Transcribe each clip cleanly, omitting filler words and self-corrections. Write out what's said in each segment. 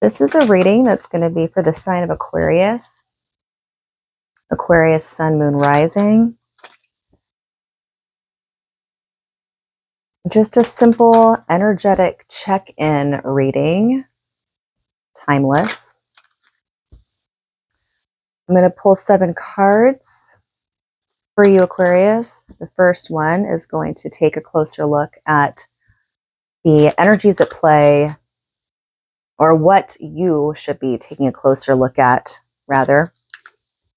This is a reading that's going to be for the sign of Aquarius. Aquarius, sun, moon, rising. Just a simple, energetic check-in reading. Timeless. I'm going to pull 7 cards for you, Aquarius. The first one is going to take a closer look at the energies at play, or what you should be taking a closer look at, rather.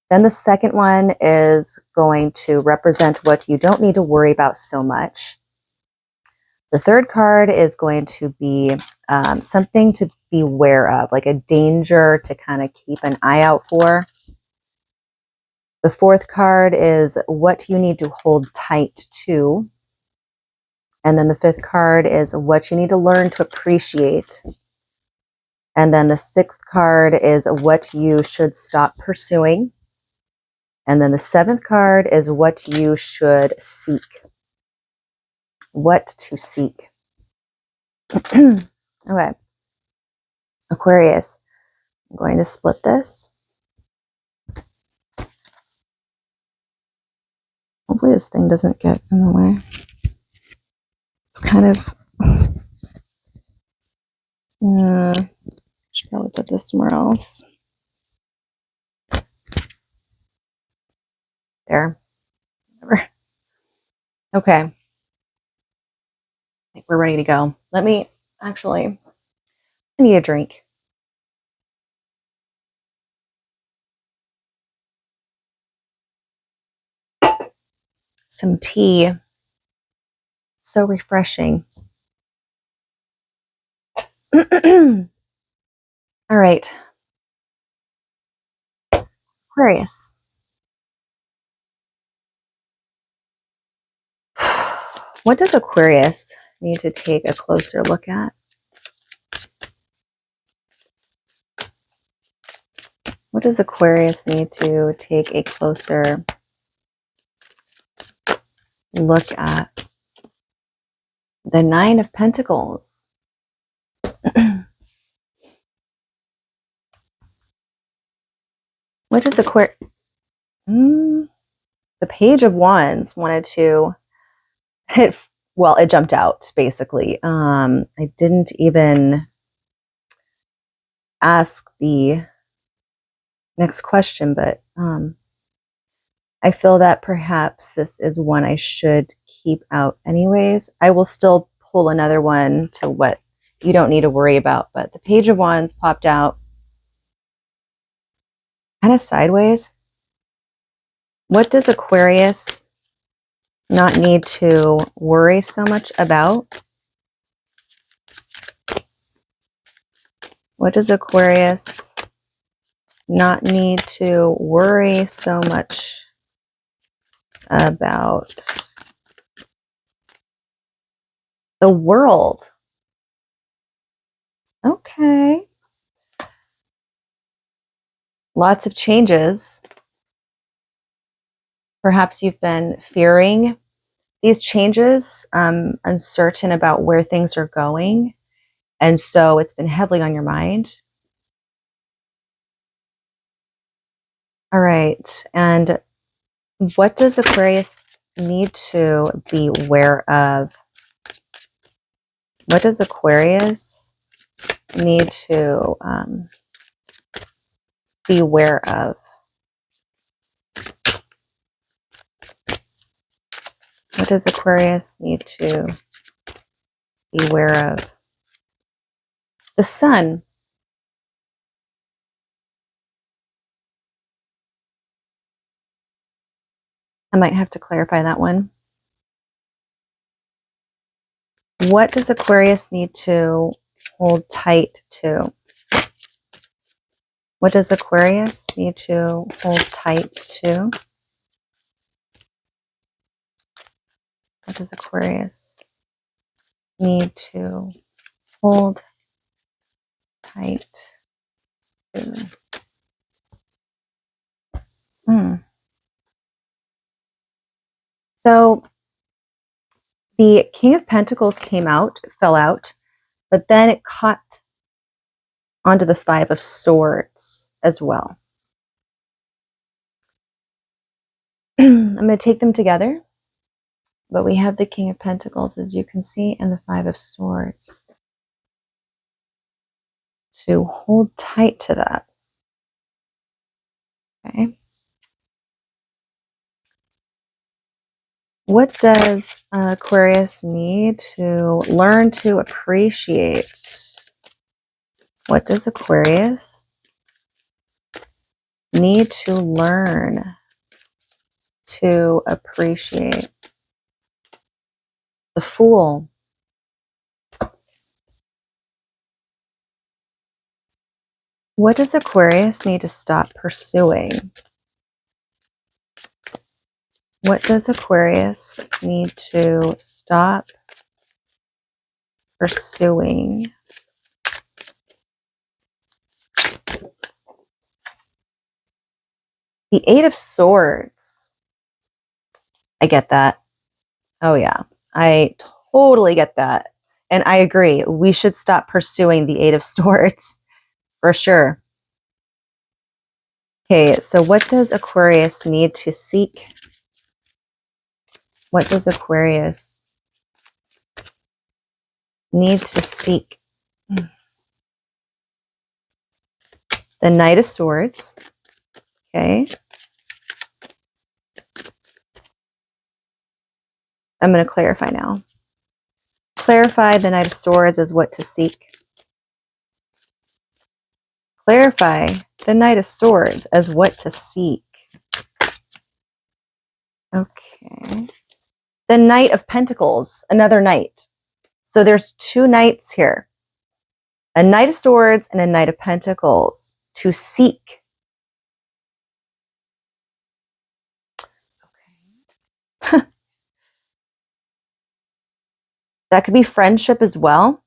Then the second one is going to represent what you don't need to worry about so much. The third card is going to be something to be aware of, like a danger to kind of keep an eye out for. The fourth card is what you need to hold tight to. And then the fifth card is what you need to learn to appreciate. And then the sixth card is what you should stop pursuing. And then the seventh card is what you should seek. What to seek. Okay. Aquarius, I'm going to split this. Hopefully this thing doesn't get in the way. It's kind of... should probably put this somewhere else. There. Whatever. Okay. I think we're ready to go. Let me... Actually, I need a drink. Some tea. So refreshing. All right. Aquarius. What does Aquarius need to take a closer look at? What does Aquarius need to take a closer look at? The 9 of Pentacles. What does Aquarius... the Page of Wands wanted to... it jumped out, basically. I didn't even ask the next question, but I feel that perhaps this is one I should keep out anyways. I will still pull another one to what you don't need to worry about, but the Page of Wands popped out kind of sideways. What does Aquarius not need to worry so much about? What does Aquarius not need to worry so much about? The World. Okay. Lots of changes. Perhaps you've been fearing these changes, uncertain about where things are going. And so it's been heavily on your mind. All right. And what does Aquarius need to be aware of? What does Aquarius need to be aware of? What does Aquarius need to be aware of? The Sun. I might have to clarify that one. What does Aquarius need to hold tight to? What does Aquarius need to hold tight to? What does Aquarius need to hold tight to? So the King of Pentacles fell out, but then it caught onto the Five of Swords as well. I'm going to take them together, but we have the King of Pentacles, as you can see, and the Five of Swords to hold tight to that. Okay. What does Aquarius need to learn to appreciate? What does Aquarius need to learn to appreciate? The Fool. What does Aquarius need to stop pursuing? What does Aquarius need to stop pursuing? The Eight of Swords. I get that. Oh yeah, I totally get that. And I agree. We should stop pursuing the Eight of Swords for sure. Okay, so what does Aquarius need to seek? What does Aquarius need to seek? The Knight of Swords. Okay. I'm going to clarify now. Clarify the Knight of Swords as what to seek. Clarify the Knight of Swords as what to seek. Okay. The Knight of Pentacles, another knight. So there's two knights here. A Knight of Swords and a Knight of Pentacles. To seek. Okay. That could be friendship as well.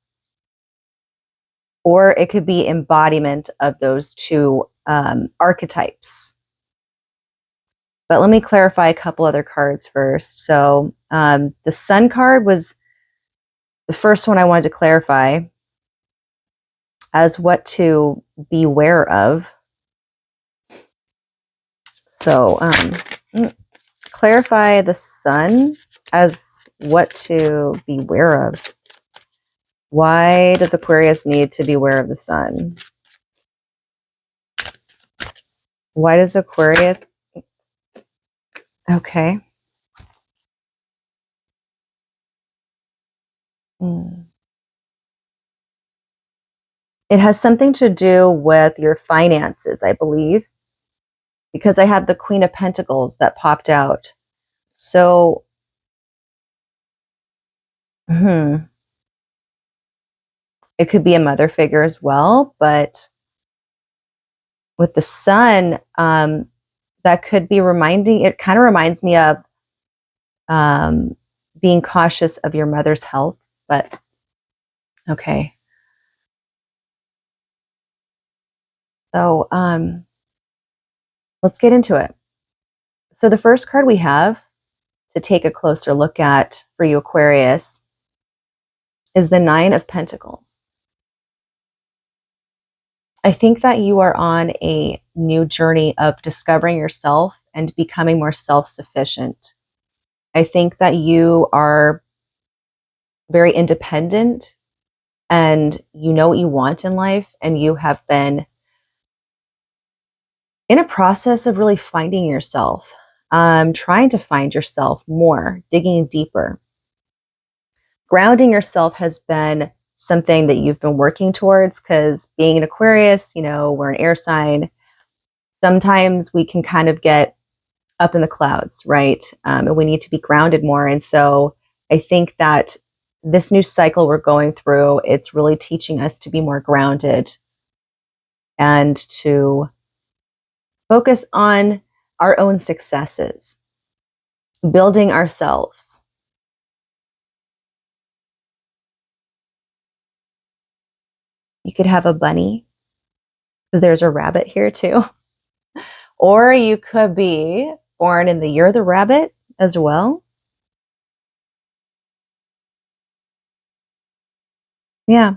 Or it could be embodiment of those two archetypes. But let me clarify a couple other cards first. So the Sun card was the first one I wanted to clarify as what to beware of. So clarify the Sun as what to beware of. Why does Aquarius need to beware of the Sun? Why does Aquarius... Okay. It has something to do with your finances, I believe, because I have the Queen of Pentacles that popped out. So, it could be a mother figure as well, but with the Sun, that could be reminding, it kind of reminds me of being cautious of your mother's health, but okay. So let's get into it. So the first card we have to take a closer look at for you, Aquarius, is the Nine of Pentacles. I think that you are on a new journey of discovering yourself and becoming more self-sufficient. I think that you are very independent and you know what you want in life, and you have been in a process of really finding yourself, trying to find yourself more, digging deeper. Grounding yourself has been something that you've been working towards, because being an Aquarius, you know, we're an air sign. Sometimes we can kind of get up in the clouds, right? And we need to be grounded more. And so I think that this new cycle we're going through, it's really teaching us to be more grounded and to focus on our own successes, building ourselves. You could have a bunny, because there's a rabbit here too. Or you could be born in the year of the rabbit as well. Yeah.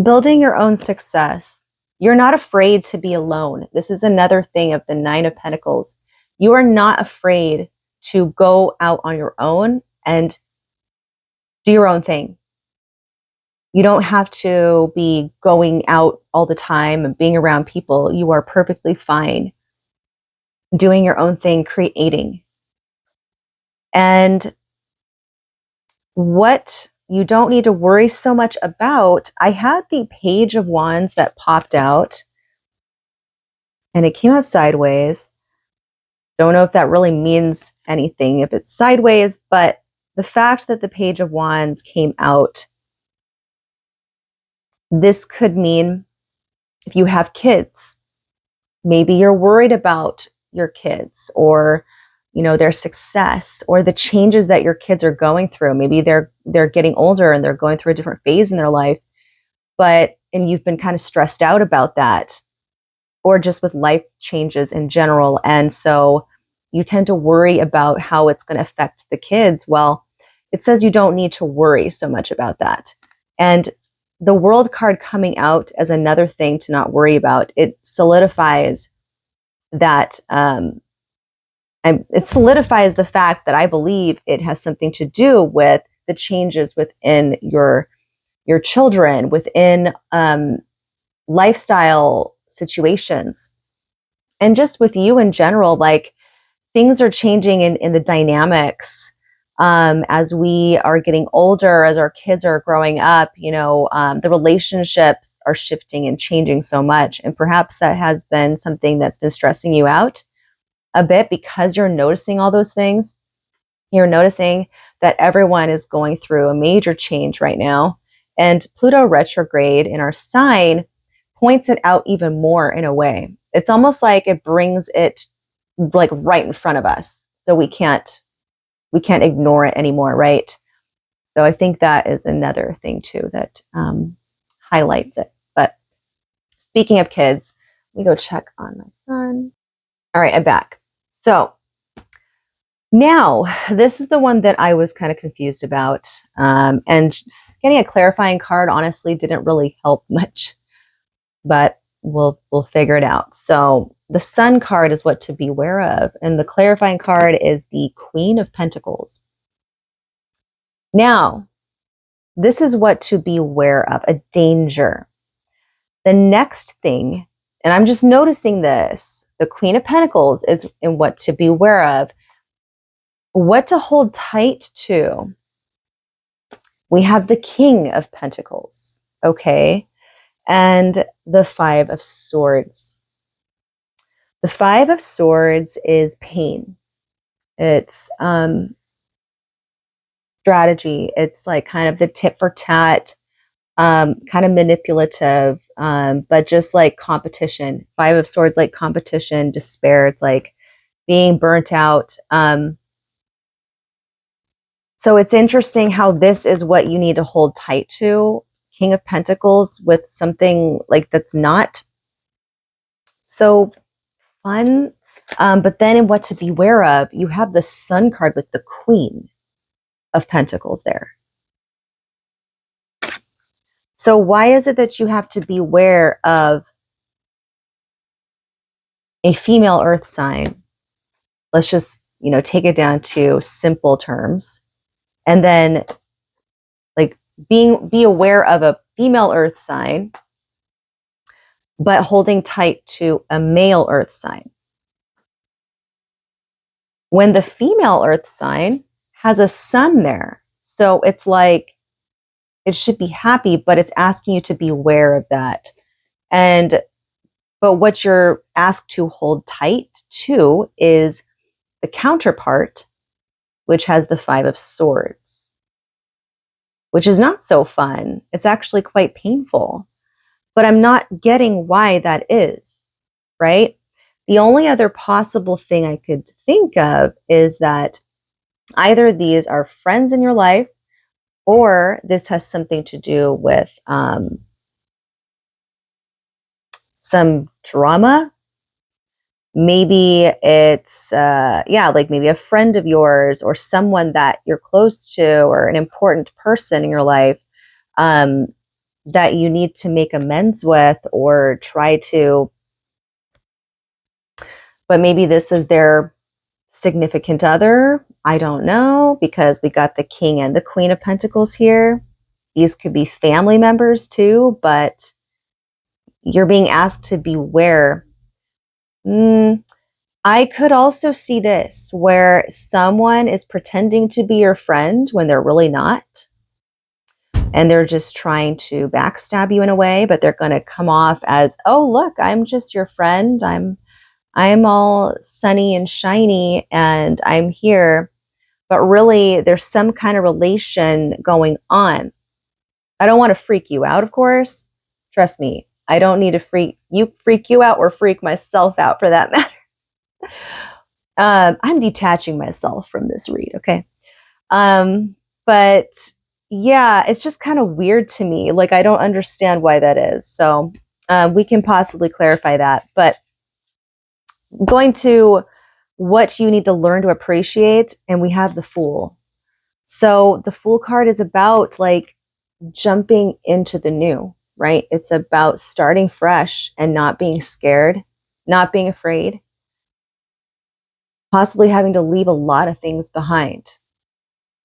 building your own success. You're not afraid to be alone. This is another thing of the Nine of Pentacles. You are not afraid to go out on your own and do your own thing. You don't have to be going out all the time and being around people. You are perfectly fine doing your own thing, creating. And what you don't need to worry so much about, I had the Page of Wands that popped out and it came out sideways. Don't know if that really means anything if it's sideways, but the fact that the Page of Wands came out, this could mean if you have kids, maybe you're worried about your kids or their success or the changes that your kids are going through. Maybe they're getting older and they're going through a different phase in their life, and you've been kind of stressed out about that, or just with life changes in general. And so you tend to worry about how it's going to affect the kids. Well, it says you don't need to worry so much about that. And the World card coming out as another thing to not worry about, it solidifies that, and it solidifies the fact that I believe it has something to do with the changes within your children, within lifestyle situations, and just with you in general. Like, things are changing in the dynamics as we are getting older, as our kids are growing up. The relationships are shifting and changing so much, and perhaps that has been something that's been stressing you out a bit because you're noticing all those things. You're noticing that everyone is going through a major change right now, and Pluto retrograde in our sign points it out even more in a way. It's almost like it brings it like right in front of us, so we can't ignore it anymore, right? So I think that is another thing too that highlights it. But speaking of kids, let me go check on my son. All right, I'm back. So now this is the one that I was kind of confused about, and getting a clarifying card honestly didn't really help much, but we'll figure it out. So the Sun card is what to beware of, and the clarifying card is the Queen of Pentacles. Now, this is what to beware of, a danger. The next thing, and I'm just noticing this, the Queen of Pentacles is in what to beware of, what to hold tight to. We have the King of Pentacles, okay, and the Five of Swords. The Five of Swords is pain. It's strategy. It's like kind of the tit for tat, kind of manipulative, but just like competition. Five of Swords, like competition, despair. It's like being burnt out. So it's interesting how this is what you need to hold tight to. King of Pentacles with something like that's not so fun. But then in what to beware of, you have the Sun card with the Queen of Pentacles there. So why is it that you have to beware of a female earth sign? Let's just, take it down to simple terms. And then like be aware of a female earth sign, but holding tight to a male earth sign. When the female earth sign has a sun there, so it's like it should be happy, but it's asking you to be aware of that. But what you're asked to hold tight to is the counterpart, which has the Five of Swords, which is not so fun. It's actually quite painful, but I'm not getting why that is, right? The only other possible thing I could think of is that either these are friends in your life, or this has something to do with some drama. Maybe it's, like maybe a friend of yours or someone that you're close to or an important person in your life that you need to make amends with or try to, but maybe this is their significant other. I don't know, because we got the King and the Queen of Pentacles here. These could be family members too, but you're being asked to beware. I could also see this where someone is pretending to be your friend when they're really not. And they're just trying to backstab you in a way, but they're going to come off as, oh, look, I'm just your friend. I'm all sunny and shiny and I'm here. But really, there's some kind of relation going on. I don't want to freak you out, of course. Trust me, I don't need to freak you out or freak myself out for that matter. I'm detaching myself from this read, okay? But yeah, it's just kind of weird to me. Like, I don't understand why that is. So we can possibly clarify that. But going to what you need to learn to appreciate, and we have the Fool. So the Fool card is about like jumping into the new, right? It's about starting fresh and not being scared, not being afraid, possibly having to leave a lot of things behind.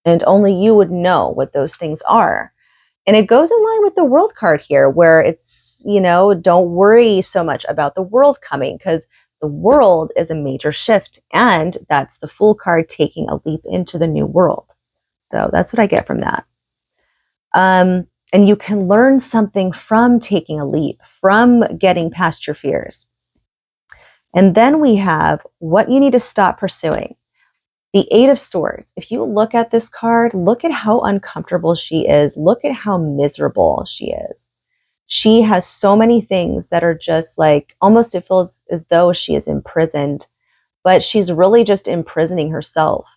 And only you would know what those things are. And it goes in line with the World card here, where it's, don't worry so much about the World coming, because the World is a major shift. And that's the Fool card, taking a leap into the new world. So that's what I get from that. And you can learn something from taking a leap, from getting past your fears. And then we have what you need to stop pursuing. The Eight of Swords. If you look at this card, look at how uncomfortable she is. Look at how miserable she is. She has so many things that are just like, almost it feels as though she is imprisoned, but she's really just imprisoning herself.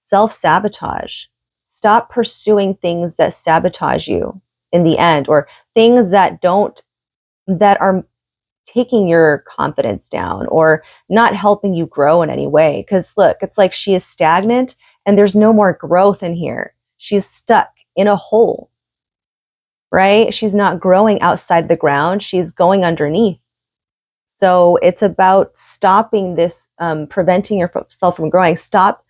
Self-sabotage. Stop pursuing things that sabotage you in the end, or things that are taking your confidence down or not helping you grow in any way. Because look, it's like she is stagnant and there's no more growth in here. She's stuck in a hole, right? She's not growing outside the ground. She's going underneath. So it's about stopping this, preventing yourself from growing. Stop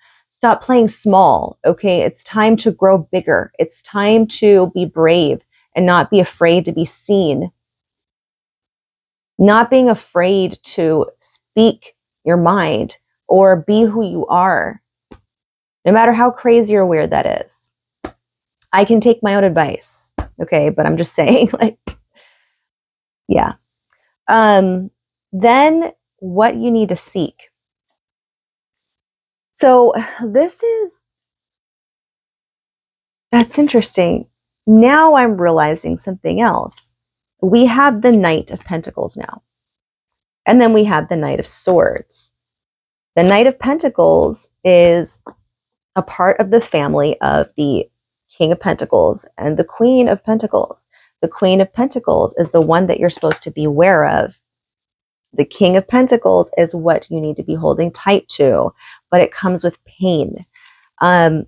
playing small, okay? It's time to grow bigger. It's time to be brave and not be afraid to be seen. Not being afraid to speak your mind or be who you are, no matter how crazy or weird that is. I can take my own advice, okay? But I'm just saying, like, yeah. Then what you need to seek. So that's interesting. Now I'm realizing something else. We have the Knight of Pentacles now. And then we have the Knight of Swords. The Knight of Pentacles is a part of the family of the King of Pentacles and the Queen of Pentacles. The Queen of Pentacles is the one that you're supposed to be aware of. The King of Pentacles is what you need to be holding tight to, but it comes with pain. But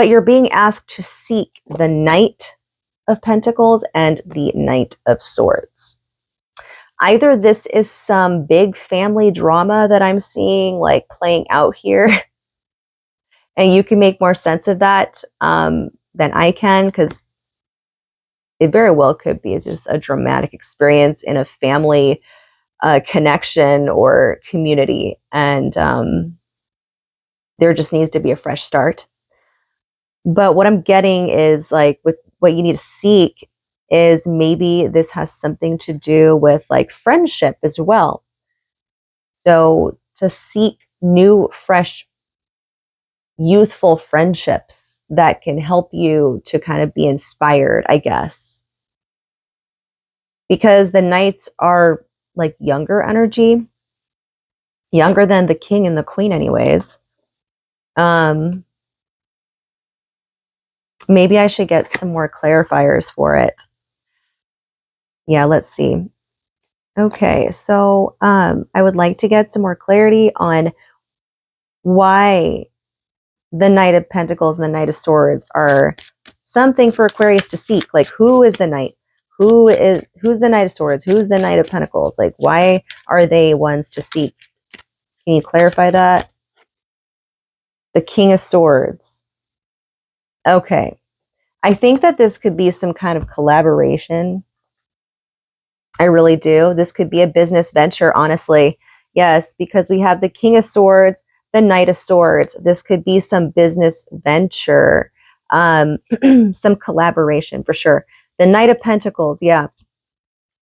you're being asked to seek the Knight of Pentacles and the Knight of Swords. Either this is some big family drama that I'm seeing like playing out here, and you can make more sense of that than I can, because it very well could be just a dramatic experience in a family connection or community, and there just needs to be a fresh start. But what I'm getting is, like, with what you need to seek is maybe this has something to do with like friendship as well. So to seek new, fresh, youthful friendships that can help you to kind of be inspired, I guess. Because the Knights are like younger energy, younger than the King and the Queen anyways. Maybe I should get some more clarifiers for it. Yeah, let's see. Okay, so I would like to get some more clarity on why the Knight of Pentacles and the Knight of Swords are something for Aquarius to seek. Like, who is the Knight? Who's the Knight of Swords? Who's the Knight of Pentacles? Like, why are they ones to seek? Can you clarify that? The King of Swords. Okay. I think that this could be some kind of collaboration. I really do. This could be a business venture, honestly. Yes, because we have the King of Swords, the Knight of Swords. This could be some business venture, some collaboration for sure. The Knight of Pentacles, yeah.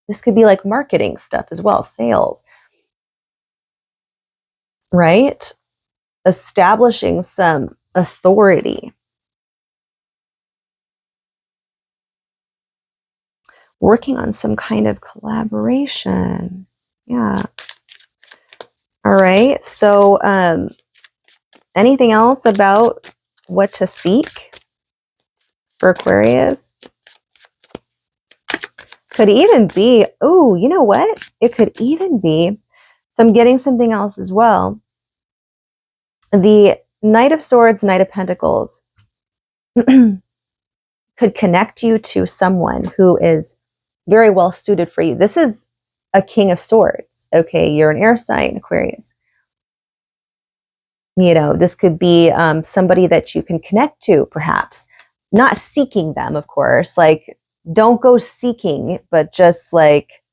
This could be like marketing stuff as well, sales, right? Establishing some authority. Working on some kind of collaboration. Yeah. All right. So, anything else about what to seek for Aquarius? Could even be, oh, you know what? It could even be, so I'm getting something else as well. The Knight of Swords, Knight of Pentacles could connect you to someone who is very well suited for you. This is a King of Swords. Okay, you're an air sign, Aquarius. You know, this could be somebody that you can connect to, perhaps. Not seeking them, of course. Like, don't go seeking, but just like,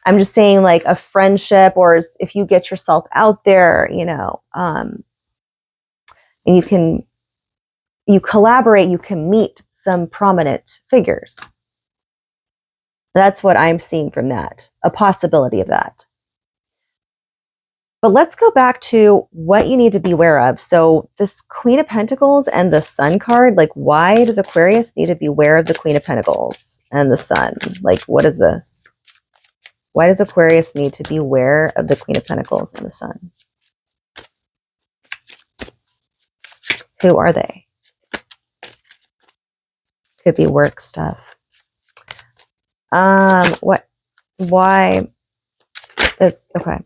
I'm just saying, like a friendship, or if you get yourself out there, you know, and you collaborate, you can meet some prominent figures. That's what I'm seeing from that, a possibility of that. But let's go back to what you need to be aware of. So this Queen of Pentacles and the Sun card, like, why does Aquarius need to be aware of the Queen of Pentacles and the Sun? Like, what is this? Why does Aquarius need to be aware of the Queen of Pentacles and the Sun? Who are they? Could be work stuff. What? Why? This, okay.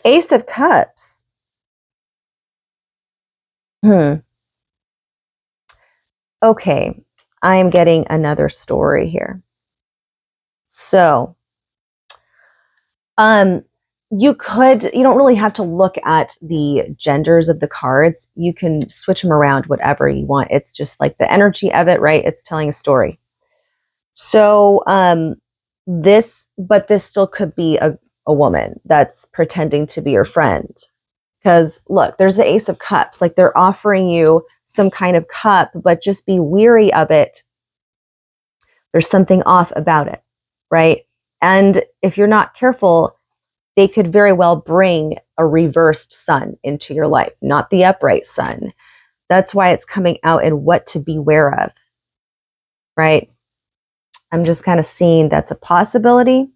Ace of Cups. Okay, I am getting another story here. So, you don't really have to look at the genders of the cards. You can switch them around whatever you want. It's just like the energy of it, right? It's telling a story. So, this still could be a woman that's pretending to be your friend. Because look, there's the Ace of Cups. Like, they're offering you some kind of cup, but just be weary of it. There's something off about it, right? And if you're not careful, they could very well bring a reversed sun into your life, not the upright sun. That's why it's coming out and what to beware of, right? I'm just kind of seeing that's a possibility.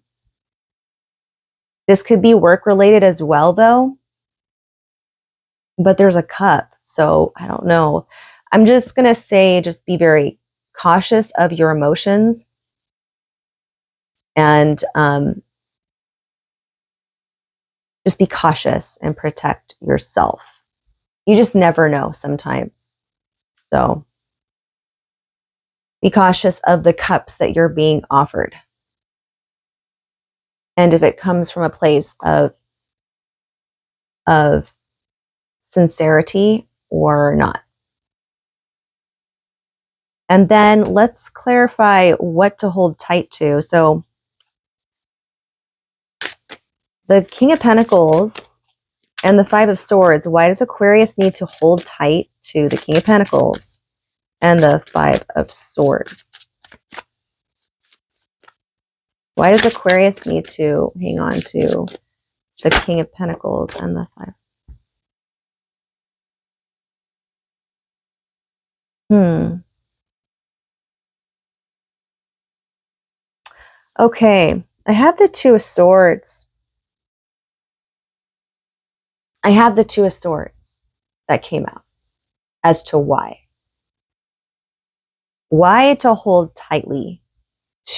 This could be work related as well, though. But there's a cup, so I don't know. I'm just going to say, just be very cautious of your emotions, and just be cautious and protect yourself. You just never know sometimes. So be cautious of the cups that you're being offered. And if it comes from a place of sincerity or not. And then let's clarify what to hold tight to. So the King of Pentacles and the Five of Swords, why does Aquarius need to hold tight to the King of Pentacles and the Five of Swords? Why does Aquarius need to hang on to the King of Pentacles and the Five? Okay, I have the Two of Swords. I have the Two of Swords that came out as to why. Why to hold tightly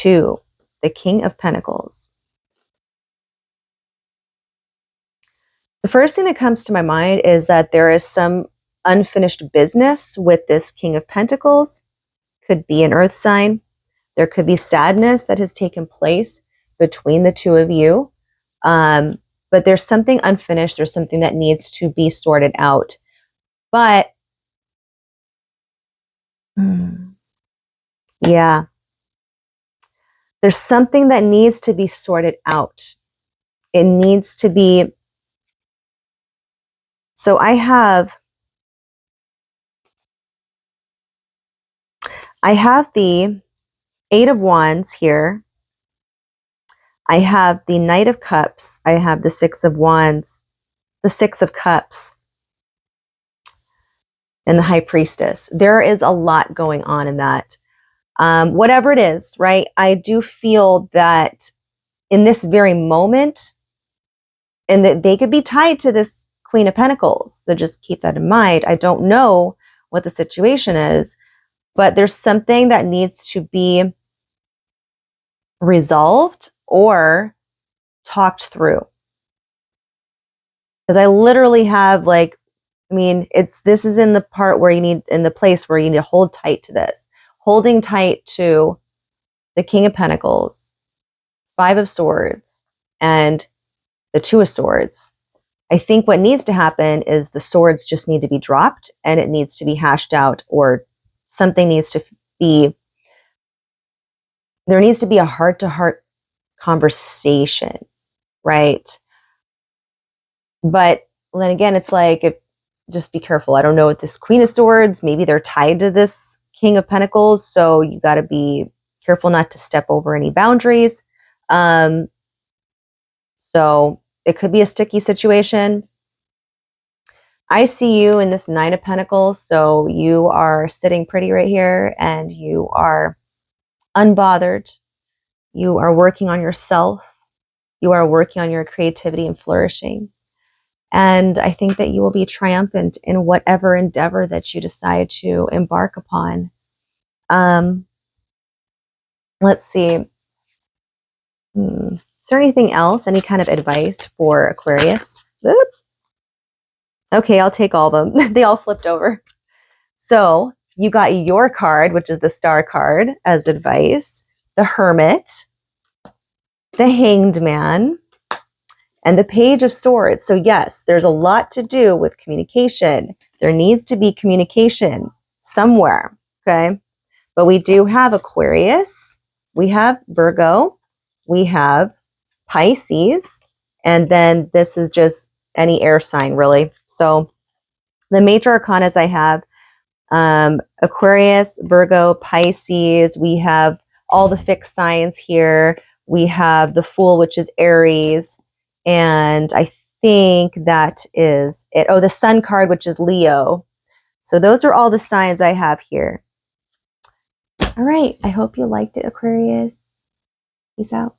to the King of Pentacles? The first thing that comes to my mind is that there is some unfinished business with this King of Pentacles. Could be an earth sign. There could be sadness that has taken place between the two of you. But there's something unfinished. There's something that needs to be sorted out. But yeah, there's something that needs to be sorted out. It needs to be. So I have the Eight of Wands here. I have the Knight of Cups. I have the Six of Wands, the Six of Cups, and the High Priestess. There is a lot going on in that. Whatever it is, right? I do feel that in this very moment, and that they could be tied to this Queen of Pentacles. So just keep that in mind. I don't know what the situation is, but there's something that needs to be resolved or talked through. Because I literally have this is in the part where in the place where you need to hold tight to this. Holding tight to the King of Pentacles, Five of Swords, and the Two of Swords. I think what needs to happen is the swords just need to be dropped and it needs to be hashed out, or something needs to be, there needs to be a heart-to-heart conversation, right? But then again, it's like, just be careful. I don't know, with this Queen of Swords, maybe they're tied to this King of Pentacles, so you got to be careful not to step over any boundaries. So it could be a sticky situation. I see you in this Nine of Pentacles, so you are sitting pretty right here and you are unbothered. You are working on yourself. You are working on your creativity and flourishing. And I think that you will be triumphant in whatever endeavor that you decide to embark upon. Let's see. Is there anything else? Any kind of advice for Aquarius? Oops. Okay, I'll take all of them. They all flipped over. So you got your card, which is the Star card, as advice, the Hermit, the Hanged Man, and the Page of Swords. So yes, there's a lot to do with communication. There needs to be communication somewhere, okay? But we do have Aquarius, we have Virgo, we have Pisces, and then this is just any air sign, really. So the major arcanas I have, Aquarius, Virgo, Pisces. We have all the fixed signs here. We have the Fool, which is Aries. And I think that is it. Oh, the Sun card, which is Leo. So those are all the signs I have here. All right. I hope you liked it, Aquarius. Peace out.